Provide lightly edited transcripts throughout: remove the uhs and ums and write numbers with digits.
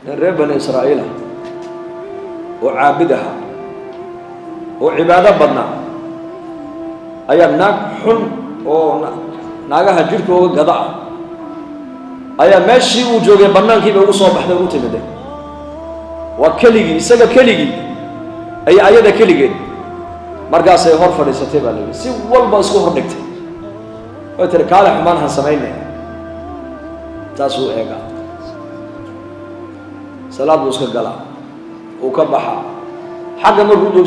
reer bani Israa'iil oo caabidaha oo cibaado badna ayaa naag xun oo naagaha jirkooga gada ayaa meeshii uu joogay bannaankii ugu soo baxday ugu timiday waa keligii isaga keligii ay ayada keligeed markaas ay hor fadhiisatay baa leeyahay si walba isku hor dhigtay oo tir kaale xumaan han sameynay taas uu eega salaad iska gala oo ka baxa xagga markuu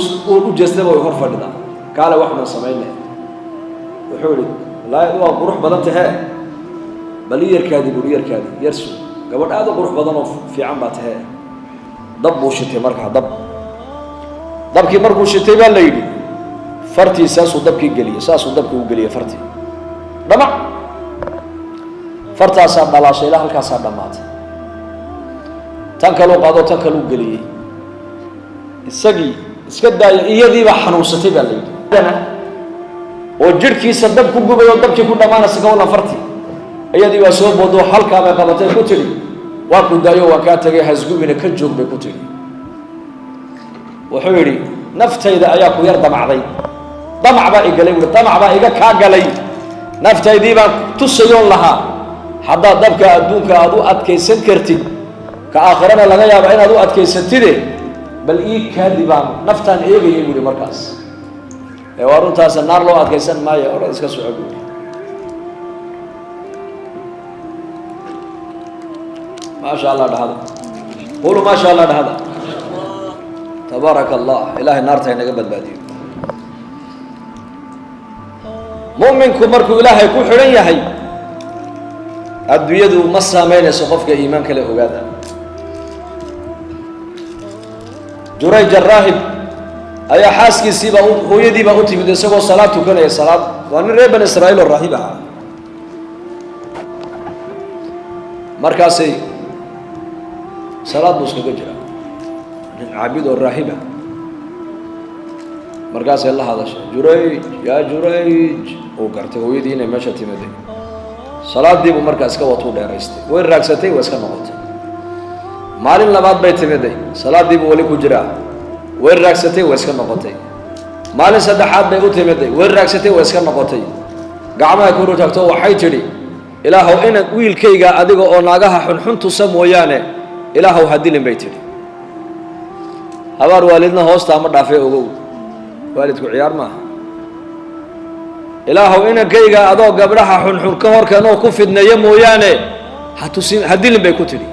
u jeestay oo hor fadhida kaale wax ma sameynay wuxuu yiri la waa qurux badan tahay bal yarkaadi yarsu gabadh aad u qurux badan oo fiican baa tahay dab buu shitay markaa dabkii markuu shitay baa la yidhi fartii saasuu dabkii geliyay saasuu dabkii u geliyay fartii dhamac fartaasaa dhalaashay ilaa halkaasaa dhammaatay tan kaluu qaado tan kaluu geliyey isagii iska daaya iyadiiba xanuunsatay baa la yidhi oo jirhkiisa dab ku gubay oo dabkii ku dhammaanaysa ka wala fartii iyadii baa soo boodo halkaa bay qabatay ku tiri waa ku daayo waa kaa tagay hasgubina ka joog bay ku tiri wuxuu yidhi naftayda ayaa ku yar damacday damac baa igalay wuxuu damac baa iga kaa galay naftaydii baan tusayoon lahaa haddaad dabka adduunka aad u adkaysan kartid ka aakhirana laga yaaba inaad u adkaysatide bal ii kaadi baan naftaan eegayay buuhi markaas ee waa runtaasa naar loo adkaysan maayo orad iska soco buuhi maasha allah dhahada qulu maasha allah dhahada tabaaraka allah ilaahay naarta inaga badbaadiyo mu'minku markuu ilaahay ku xidhan yahay adduunyadu ma saameynayso qofka iimaanka leh ogaada Jurayj ar-Raahib ayaa xaaskiisiiba hooyadiiba u timid isagoo salaad tukanaya salaad waa nin reer bani Israa'iil oo raahib ah markaasay salaad buu iskaga jiraa nin caabid oo raahib ah markaasay la hadashay Jurayj yaa Jurayj oo gartay hooyadii inay meesha timaday salaadii buu markaas ka wato dheeraystay way raagsatay way iska noqotay maalin labaad bay timiday salaadii buu wali ku jiraa way raagsatay way iska noqotay maalin saddexaad bay u timiday way raagsatay way iska noqotay gacmaha ku rutagto waxay tiri ilaahow inaad wiilkayga adiga oo naagaha xunxun tusa mooyaane ilaahow hadilin bay tiri habar waalidna hoosta ma dhaafay ogow waalidku ciyaar ma ilaahow inankayga adoo gabdhaha xunxun ka horkanoo ku fidneeyo mooyaane hadilin bay ku tiri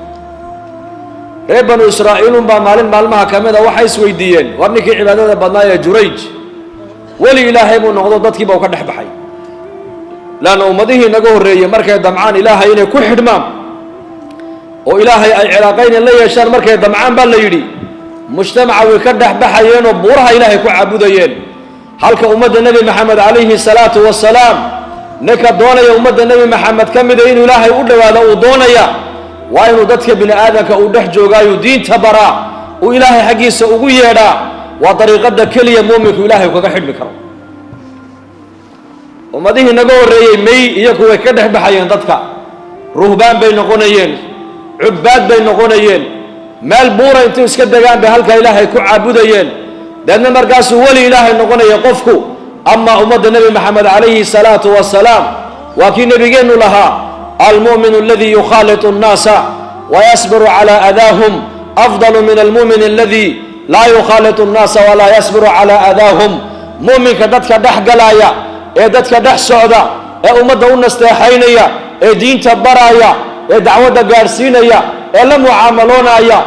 reer banu Israa'iil baa maalin maalmaha kamida waxay isweydiiyeen war ninkii cibaadada badnaa ee Jurayj wali ilaahay buu noqdo dadkii baa ka dhex baxay laana ummadihii naga horeeyay markay damcaan ilaahay inay ku xidhmaan oo ilaahay ay cilaaqayn la yeeshaan markay damcaan baa la yidhi mujtamaca way ka dhex baxayeen oo buuraha ilaahay ku caabudayeen halka ummadda nabi maxamed calayhi salaatu wasalaam ninka doonaya ummadda nabi maxamed kamida inuu ilaahay u dhawaado uu doonaya waa inuu dadka bini aadamka uu dhex joogaayo diinta baraa uu ilaahay xaggiisa ugu yeedhaa waa dariiqada keliya muuminku ilaahay kaga xidhmi karo ummadihii naga horeeyay may iyagu way ka dhex baxayeen dadka ruhbaan bay noqonayeen cubbaad bay noqonayeen meel buura intuu iska degaan bay halka ilaahay ku caabudayeen dadna markaasuu weli ilaahay noqonaya qofku ama ummadda nabi maxamed calayhi salaatu wasalaam waa kii nabigeennu lahaa المؤمن الذي يخالط الناس ويصبر على أذاهم أفضل من المؤمن الذي لا يخالط الناس ولا يصبر على أذاهم مؤمن كدتك دح قلايا دتك دح سعودة أمده النستيحينيا دين تبرايا دعوة قارسينيا لم يعاملونايا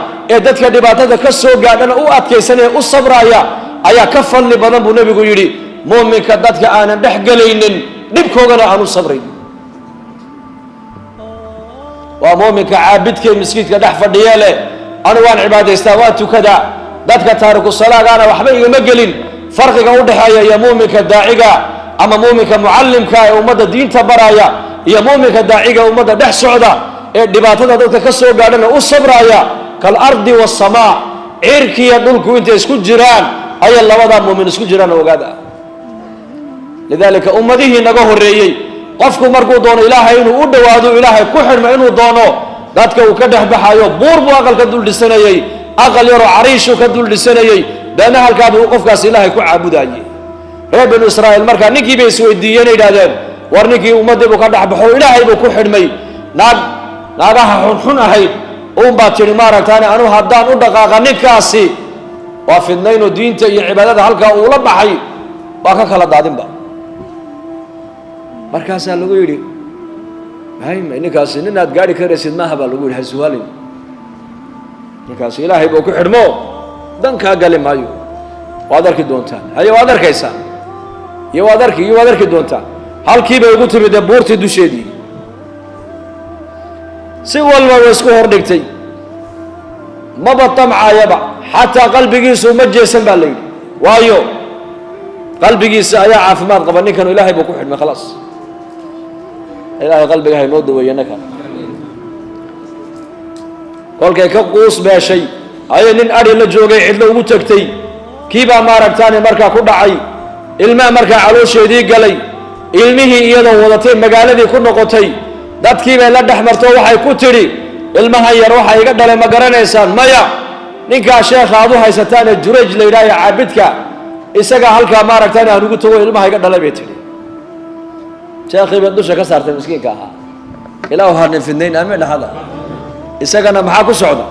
دتك دباتك كسوق قادنا أتكيسني الصبرايا أيا كفن لبضنب نبي يري مؤمن كدتك أنا دح قلينن نبكوغنا عن الصبرين ومؤمنك عابدك مسكينك دح فدياله أنا وان عبادة استوات كذا ذاتك تارك الصلاة أنا وحبيبي مجلين فرقك ودحيا يا مؤمنك الداعية أما مؤمنك معلمك يا أمد الدين تبرايا يا مؤمنك الداعية أمد دح سعودة دباتنا ذاتك كسر قالنا والصبرايا كالأرض والسماء عركي يدلك وانت اسكت جيران أي الله وضع مؤمن اسكت جيران وقادا لذلك أمده نجاه الرئي qofku markuu doono ilaahay inuu u dhawaado ilaahay ku xirmo inuu doono dadka uu ka dhexbaxayo buur buu aqal ka dul dhisanayay aqal yaroo cariishuu ka dul dhisanayay deedna halkaabuu qofkaas ilaahay ku caabudayay reer banu israa'iil markaa ninkii bay isweydiiyeen yidhahdeen war ninkii ummaddii buu ka dhexbaxo ilaahay buu ku xidhmay naagaha xunxun ahayd uunbaa tidhi maaragtaani anu haddaan u dhaqaaqa ninkaasi waa fidnaynoo diinta iyo cibaadada halkaa uula baxay waa ka kala daadinba markaasaa lagu yidhi ninkaasi ninaad gaari karaysid maaha baa lagu yidhi hasuwaalin ninkaasi ilaahay buu ku xidhmo dan kaa gali maayo waad arki doontaan haye waad arkaysaa iyo waad arki doontaan halkii bay ugu timid ee buurtii dusheedii si walba way isku hordhigtay maba tamcaayaba xataa qalbigiisu uma jeesan baa la yidhi waayo qalbigiisa ayaa caafimaad qaba ninkanu ilaahay buu ku xidhmay khalaas ilaahay qalbiga haynoo daweeye ninkan kolkay ka quus beeshay ayay nin adhi la joogay cidlo ugu tagtay kii baa maaragtaani markaa ku dhacay ilmaha markaa caloosheedii galay ilmihii iyadoo wadatay magaaladii ku noqotay dadkii bay la dhex marto waxay ku tidhi ilmahan yar waxa iga dhalay ma garanaysaan maya ninkaa sheekha aad u haysataan ee jurayj la yidhaaha caabidka isagaa halkaa maaragtaani aan ugu tago ilmaha iga dhalay bay tidhi sheekhii bay dusha ka saartay miskiinka ahaa ilaahu hanin fidnayn aamin dhahada isagana maxaa ku socda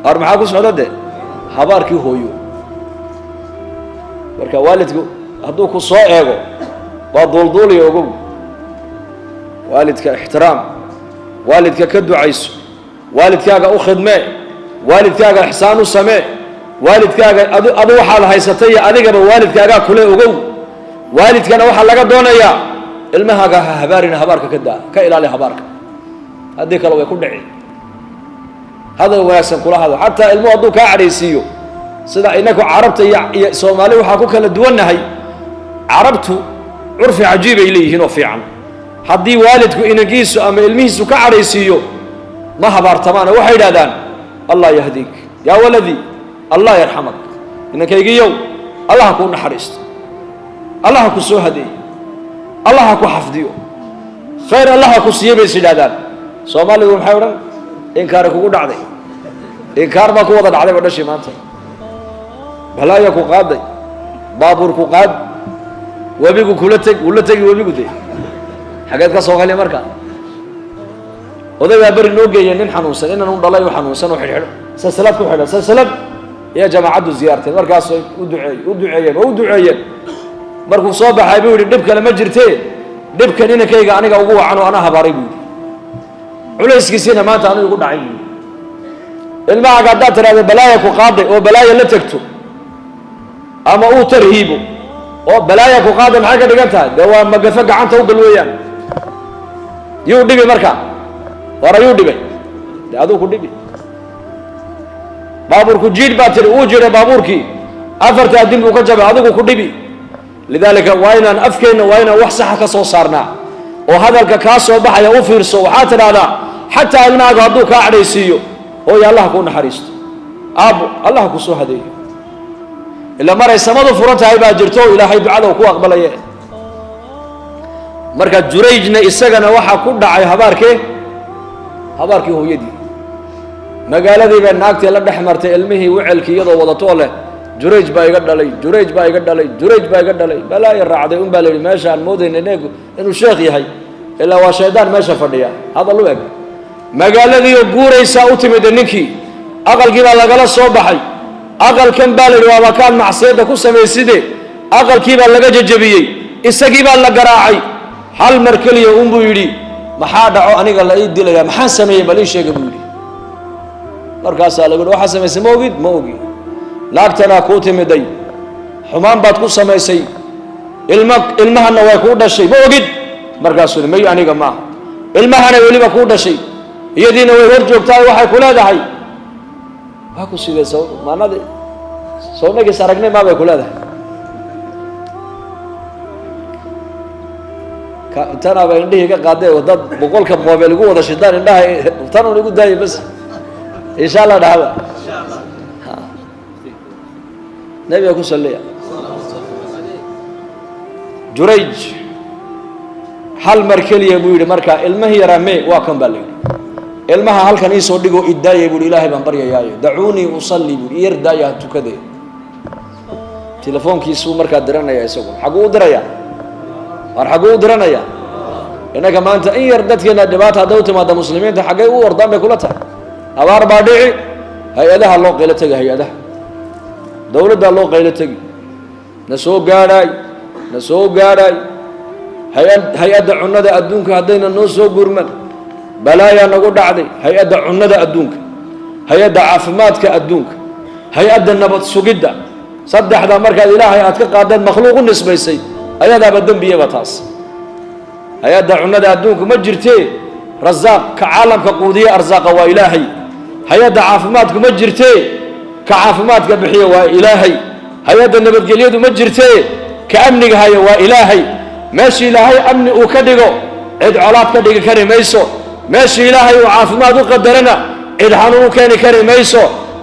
har maxaa ku socda de habaarkii hooyo marka waalidku hadduu ku soo eego waa duulduuliyo ogow waalidka ixtiraam waalidka ka ducayso waalidkaaga u khidmee waalidkaaga ixsaan u samee waalidkaaga adu waxaad haysatay iyo adigaba waalidkaagaa kule ogow waalidkana waxaa laga doonayaa ilmahaaga ha habaarina habaarka ka daa ka ilaali habaarka haddii kale way ku dhici hadal wanaagsan kula hadal xataa ilmuhu hadduu kaa cadhaysiiyo sida inaku carabta iyo soomaali waxaa ku kala duwannahay carabtu curfi cajiibay leeyihiin oo fiican haddii waalidku inankiisu ama ilmihiisu ka cadhaysiiyo ma habaartamaana waxay yidhahdaan allah yahdiik yaa waladii allah yarxamak inankaygiiyow allah ha kuu naxariisto allah ha ku soo hadeeyo allah ha ku xafdiyo khayr allah ha ku siiye bay is yidhahdaan soomaaligu maxay odhan inkaari kugu dhacday inkaar baa ku wada dhacday ba dhashii maanta balaaya ku qaaday baabuur ku qaad webigu kula teg ula tegi webigu de xageed ka soo qali marka odaybaa beri noo geeyay nin xanuunsan inan u dhalay u xanuunsan oo xidhxidho silsilad ku xidhan silsilad iyo jamaacaddu ziyaarteen markaas u duceeyeen markuu soo baxay buu yidhi dhib kale ma jirtee dhibkan inankayga aniga ugu wacan oo ana habaaray buu yidhi culayskiisiina maanta anigu igu dhacay buu yidhi ilmahaaga haddaad tidhahda balaaya ku qaaday oo balaaya la tegto ama uu tarhiibo oo balaaya ku qaaday maxay ka dhigan tahay dee waa magafo gacanta u gal weeyaan yuu dhibi marka war ayuu dhibay dee aduu ku dhibi baabuurku jiidh baa tiri uu jiray baabuurkii afarta adin buu ka jabay adigu ku dhibi lidaalika waa inaan afkeenna waa inaan wax saxa ka soo saarnaa oo hadalka kaa soo baxaya u fiirso waxaad tidhaahdaa xataa ilmahaaga hadduu kaa cadhaysiiyo hooya allah kuu naxariisto aabbo allah ku soo hadeeyo ilaa maray samadu furan tahay baa jirto oo ilaahay ducada ku aqbalaye marka jurayjna isagana waxaa ku dhacay habaarkii hooyadii magaaladii bay naagtii la dhex martay ilmihii wicelkii iyadoo wadatoo leh jurayj baa iga dhalay jurayj baa iga dhalay jurayj baa iga dhalay balaayo raacday un baa la yidhi meesha aan moodayna inuu sheekh yahay ilaa waa shaydaan meesha fadhiya hadal u eg magaaladiioo guuraysaa u timida ninkii aqalkii baa lagala soo baxay aqalkan baa la yidhi waaba kaan macsiyadda ku samayside aqalkii baa laga jajabiyey isagii baa la garaacay hal mar keliya unbuu yidhi maxaa dhaco aniga la ii dilaya maxaan sameeyey bal ii sheega buu yidhi markaasaa lagu yidhi waxaa samaysay ma ogid ma ogi naagtanaa kuu timiday xumaan baad ku samaysay ilmahana way kuu dhashay ma ogid markaasuu yidhi may aniga maaha ilmahana weliba kuu dhashay iyadiina way hor joogtahay waxay ku leedahay waa ku sidee maanadi sawnagiis aragnay maa bay ku leedahay tanaaba indhihii ka qaadee dad boqolka moobeel igu wada shidaan indhaha tan un igu daayay bas insha allah dhahaba nabiga ku salliya jurayj hal mar keliya buu yidhi markaa ilmahii yaraa mee waa kan baa la yidhi ilmaha halkan ii soo dhigo idaayay buu ilaahay baan baryayaayo dacuuni usalli buu yardaaya tukade telefoonkiisu markaa diranaya isagu xaguu u diraya war xaguu u diranaya inaga maanta in yar dadkeena dhibaato haday u timaado muslimiinta xagay u ordaan bay kula tahay abaar baa dhici hay-adaha loo qaylo tagi hay-adaha dowladda loo qaylo tagi na soo gaadhay hay-adda cunnada adduunka haddayna noo soo gurman balaayaa nagu dhacday hay-adda cunnada adduunka hay-adda caafimaadka adduunka hay-adda nabad sugidda saddexda markaad ilaahay aad ka qaadeen makhluuq u nisbaysay ayadaaba dembiyaba taas hay-adda cunnada adduunka ma jirtee rasaaq ka caalamka quudiye arsaaqa waa ilaahay hay-adda caafimaadku ma jirtee ka caafimaadka bixiya waa ilaahay hay-adda nabadgelyadu ma jirtee ka amniga haya waa ilaahay meeshii ilaahay amni uu ka dhigo cid colaad ka dhigi kari mayso meeshii ilaahay uu caafimaad u qadarana cid xanuun u keeni kari mayso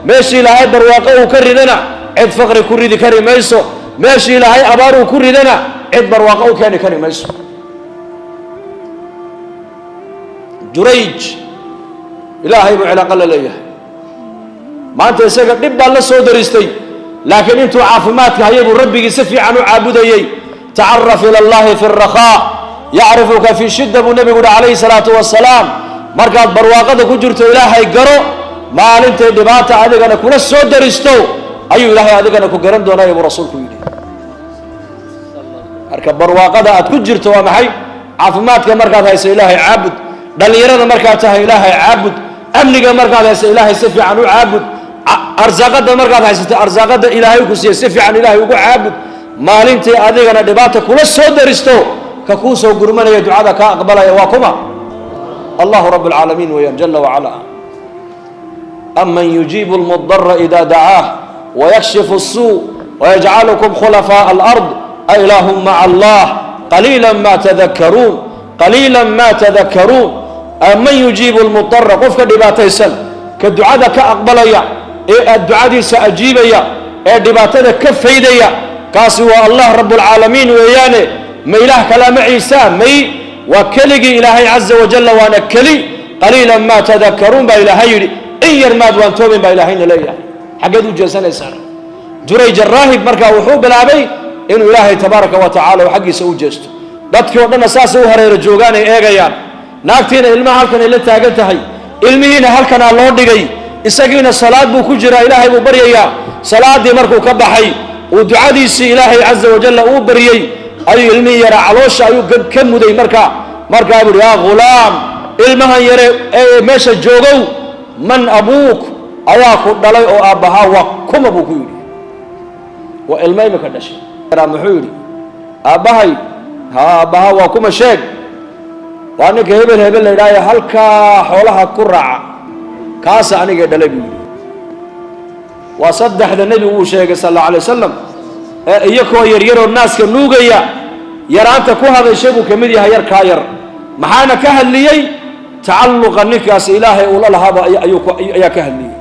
meeshii ilaahay barwaaqo uu ka ridana cid faqri ku ridi kari mayso meeshii ilaahay abaar uu ku ridana cid barwaaqo u keeni kari mayso jurayj ilaahay buu cilaaqo la leeyahay maanta isaga dhib baa la soo daristay laakiin intuu caafimaadka hayay buu rabbigii si fiican u caabudayey tacaraf ila allahi fi rakhaa yacrifuka fi shidda buu nebigu uhi calayhi salaatu wasalaam markaad barwaaqada ku jirto ilaahay garo maalintay dhibaata adigana kula soo daristo ayuu ilaahay adigana ku garan doonaya buu rasuulku yidhi marka barwaaqada aad ku jirto waa maxay caafimaadka markaad hayso ilaahay caabud dhalinyarada markaad tahay ilaahay caabud amniga markaad hayso ilaahay si fiican u caabud arsaaqada markaad haysato arsaaqada ilaahay ku siiyo si fiican ilaahay ugu caabud maalintii adigana dhibaata kula soo daristo ka kuu soo gurmanaya ducada kaa aqbalaya waa kuma allahu rabb alcaalamiin weeyaan jala wacala aman yujiibu almudara ida dacaah wayakshifu الsuu wayajcalukum khulafaaء alard ailahum maca allah qaliila ma tadakaruun aman yujiibu lmudara qofka dhibaataysan ka ducada ka aqbalaya ee ducadiisa ajiibaya ee dhibaatada ka faydaya kaasi waa allah rabb alcaalamiin weeyaane ma ilaah kalaa maciisa may waa keligii ilaahay caza wajalla waana keli qaliila ma tadakaruun baa ilaahay yidhi in yar maad waan toobin baa ilaahayna leeyahay xaggeed u jeesanaysaan jurayj araahib markaa wuxuu bilaabay inuu ilaahay tabaaraka wa tacala xaggiisa u jeesto dadkii oo dhanna saasay u hareero joogaan ay eegayaan naagtiina ilmaha halkan ay la taagan tahay ilmihiina halkanaa loo dhigay isagiina salaad buu ku jiraa ilaahay buu baryayaa salaadii markuu ka baxay uu ducadiisii ilaahay caza wajalla uu baryey ayuu ilmihii yaraa caloosha ayuu ka muday markaa buu yaa ghulaam ilmahan yare ee meesha joogow man abuuk ayaa ku dhalay oo aabbahaa waa kuma buu ku yidhi waa ilmo imika dhashay muxuu yidhi aabbahay aabbaha waa kuma sheeg waa ninka hebel la yidhaayo halkaa xoolaha ku raaca kaasa anigay dhalay buu yidhi waa saddexda nebigu uu sheegay sal alla alay wasalam ee iyakoo yaryaroo naaska nuugaya yaraanta ku hadashay buu ka mid yahay yarkaa yar maxaana ka hadliyey tacalluqa ninkaasi ilaahay uu la lahaaba ayaa ka hadliyey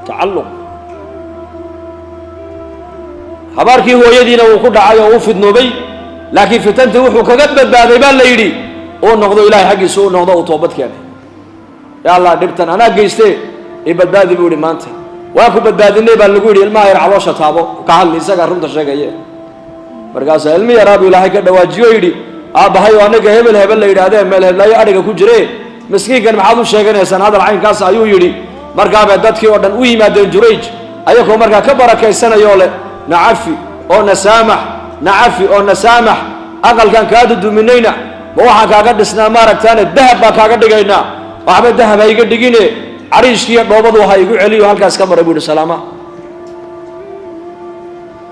tacalluq habaarkii hooyadiina wuu ku dhacay oo uu fidnoobay laakiin fitantii wuxuu kaga badbaaday baa la yidhi uu noqdo ilaahay xaggiisa uu noqdo uu toobad keenay yaa allah dhibtan anaa geystee i badbaadi buu yidhi maanta waan ku badbaadinay baa lagu yidhi ilmaha yar caloosha taabo ka hadli isagaa runta sheegaye markaasaa ilmi yaraa buu ilaahay ka dhawaajiyo yidhi aabbahay oo anaga hebel la yidhaahdee meel heblaayo adhiga ku jire miskiinkan maxaad u sheeganaysaan hadal caynkaas ayuu yidhi markaabay dadkii oo dhan u yimaadeen jurayj ayagoo markaa ka barakaysanayoo leh nacafi oo nasaamax aqalkan kaa duduminayna ma waxaan kaaga dhisnaa maaragtaane dahab baa kaaga dhigaynaa waxba dahab ha iga dhigine cariishkiiyo dhoobadu ha igu celiyo halkaas ka maray buu yidhi salaama